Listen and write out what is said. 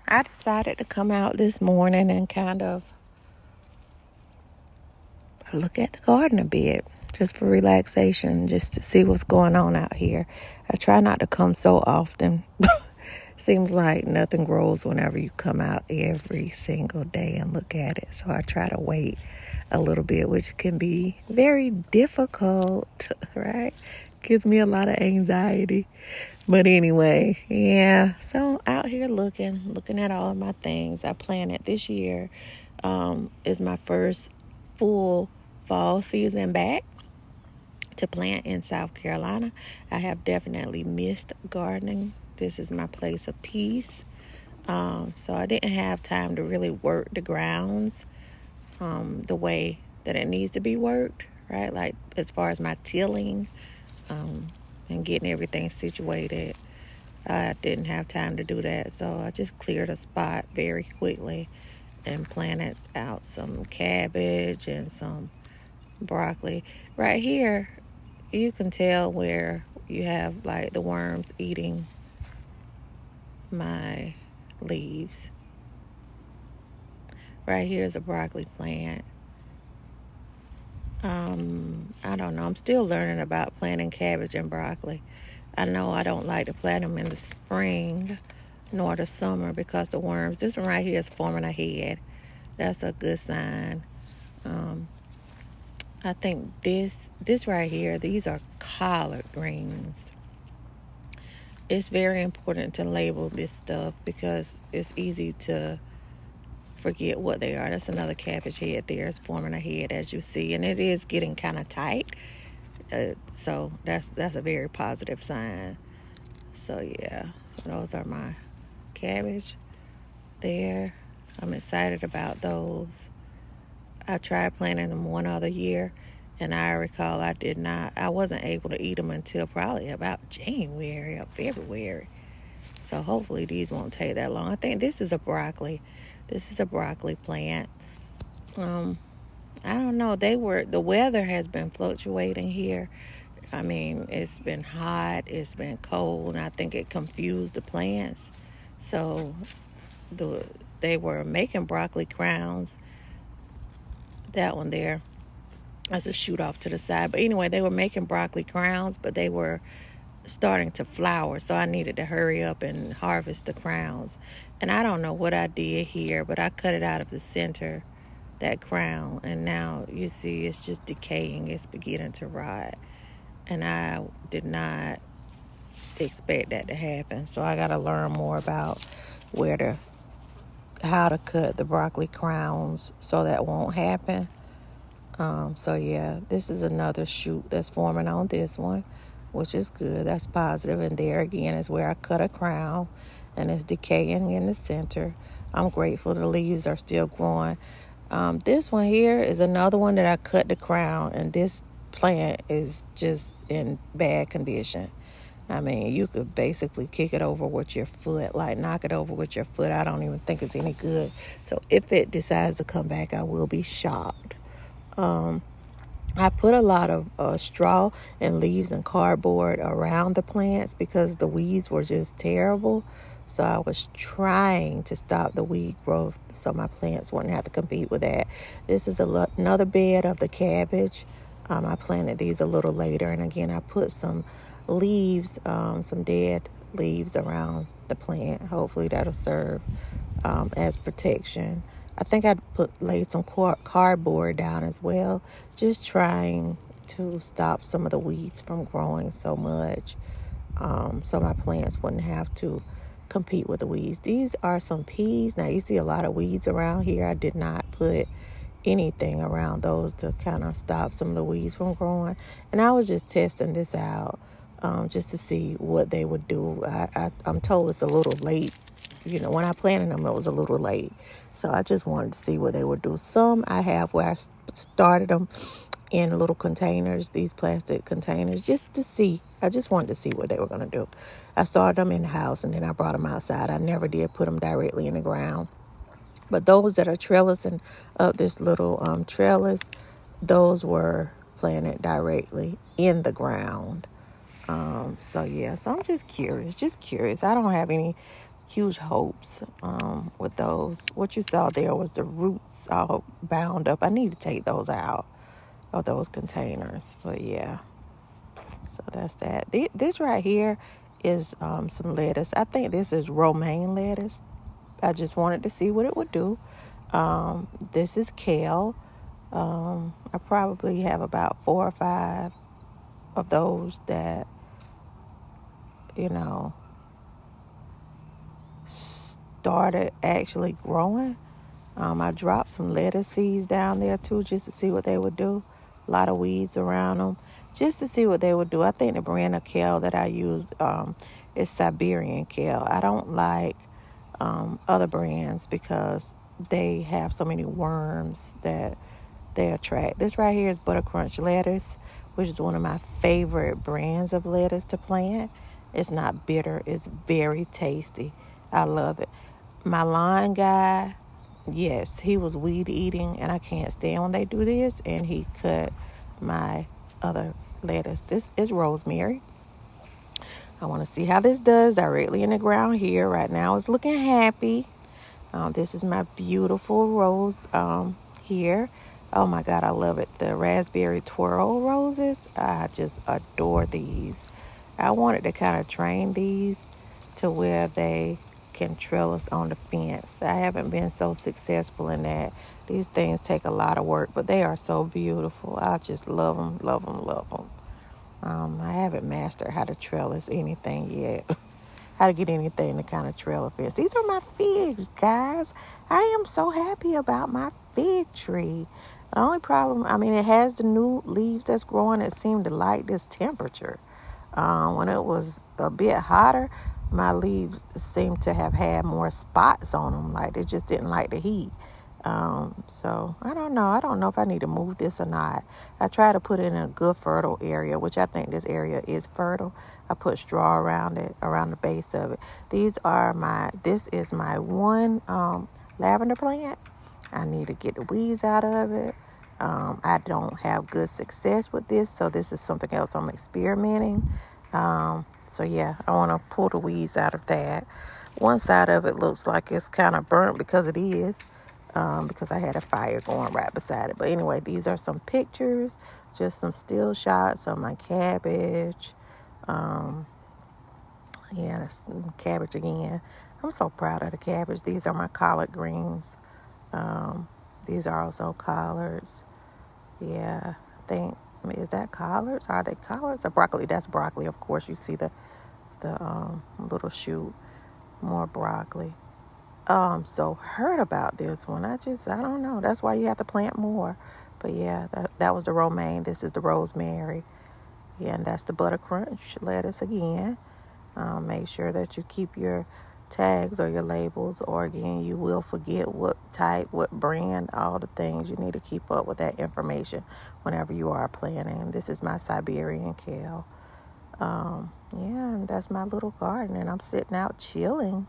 I decided to come out this morning and kind of look at the garden a bit, just for relaxation, just to see what's going on out here. I try not to come so often. Seems like nothing grows whenever you come out every single day and look at it. So I try to wait a little bit, which can be very difficult, right? Gives me a lot of anxiety. But anyway, yeah. So out here looking at all of my things. I planted this year. Is my first full fall season back to plant in South Carolina. I have definitely missed gardening. This is my place of peace. So I didn't have time to really work the grounds the way that it needs to be worked, right? Like as far as my tilling and getting everything situated. I didn't have time to do that, so I just cleared a spot very quickly and planted out some cabbage and some broccoli. Right here, you can tell where you have like the worms eating my leaves. Right here is a broccoli plant. I don't know. I'm still learning about planting cabbage and broccoli. I know I don't like to plant them in the spring nor the summer because the worms. This one right here is forming a head. That's a good sign. I think this right here, these are collard greens. It's very important to label this stuff because it's easy to forget what they are. That's another cabbage head there. It's forming a head, as you see, and it is getting kind of tight. So that's a very positive sign. So yeah, so those are my cabbage there. I'm excited about those. I tried planting them one other year, and I recall I wasn't able to eat them until probably about January or February. So hopefully these won't take that long. I think this is a broccoli. This is a broccoli plant. I don't know. The weather has been fluctuating here. I mean, it's been hot, it's been cold, and I think it confused the plants. So they were making broccoli crowns. That one there, that's a shoot off to the side. But anyway, they were making broccoli crowns, but they were starting to flower. So I needed to hurry up and harvest the crowns. And I don't know what I did here, but I cut it out of the center, that crown. And now you see it's just decaying. It's beginning to rot. And I did not expect that to happen. So I got to learn more about how to cut the broccoli crowns so that won't happen. So yeah, this is another shoot that's forming on this one, which is good. That's positive. And there again is where I cut a crown and it's decaying in the center. I'm grateful the leaves are still growing. This one here is another one that I cut the crown, and this plant is just in bad condition. I mean, you could basically kick it over with your foot, like knock it over with your foot. I don't even think it's any good. So if it decides to come back, I will be shocked. I put a lot of straw and leaves and cardboard around the plants because the weeds were just terrible. So I was trying to stop the weed growth so my plants wouldn't have to compete with that. This is another bed of the cabbage. I planted these a little later. And again, I put some leaves, some dead leaves around the plant. Hopefully that'll serve as protection. I think I laid some cardboard down as well, just trying to stop some of the weeds from growing so much, so my plants wouldn't have to compete with the weeds. These are some peas. Now you see a lot of weeds around here. I did not put anything around those to kind of stop some of the weeds from growing, and I was just testing this out just to see what they would do. I'm told it's a little late. When I planted them, it was a little late. So I just wanted to see what they would do. Some I have where I started them in little containers, these plastic containers, just to see. I just wanted to see what they were going to do. I started them in the house, and then I brought them outside. I never did put them directly in the ground. But those that are trellising up this little trellis, those were planted directly in the ground. So I'm just curious. I don't have any huge hopes with those. What you saw there was the roots all bound up. I need to take those out of those containers. But yeah, so that's that. This right here is some lettuce. I think this is romaine lettuce. I just wanted to see what it would do. This is kale. I probably have about 4 or 5 of those that, started actually growing. I dropped some lettuce seeds down there too, just to see what they would do. A lot of weeds around them, just to see what they would do. I think the brand of kale that I use is Siberian kale. I don't like other brands because they have so many worms that they attract. This right here is Butter Crunch lettuce, which is one of my favorite brands of lettuce to plant. It's not bitter. It's very tasty. I love it. My lawn guy, yes, he was weed eating, and I can't stand when they do this, and he cut my other lettuce. This is rosemary. I want to see how this does directly in the ground here. Right now it's looking happy. This is my beautiful rose here. Oh my God, I love it. The raspberry twirl roses. I just adore these. I wanted to kind of train these to where they can trellis on the fence. I haven't been so successful in that. These things take a lot of work, but they are so beautiful. I just love them, love them, love them. I haven't mastered how to trellis anything yet. How to get anything to kind of trail a fence. These are my figs, guys. I am so happy about my fig tree. The only problem, it has the new leaves that's growing that seem to like this temperature. When it was a bit hotter, my leaves seemed to have had more spots on them. Like they just didn't like the heat. So I don't know. I don't know if I need to move this or not. I try to put it in a good fertile area, which I think this area is fertile. I put straw around it, around the base of it. This is my one lavender plant. I need to get the weeds out of it. I don't have good success with this, so this is something else I'm experimenting. So yeah, I want to pull the weeds out of that. One side of it looks like it's kind of burnt because it is. Because I had a fire going right beside it. But anyway, these are some pictures, just some still shots of my cabbage. That's cabbage again. I'm so proud of the cabbage. These are my collard greens. These are also collards. Yeah, I think, is that collards? Are they collards or broccoli? That's broccoli. Of course, you see the little shoot, more broccoli. So heard about this one. I don't know. That's why you have to plant more. But yeah, that was the romaine. This is the rosemary. Yeah, and that's the butter crunch lettuce again. Make sure that you keep your tags or your labels, or again, you will forget what type, what brand, all the things. You need to keep up with that information whenever you are planting. This is my Siberian kale. And that's my little garden, and I'm sitting out chilling.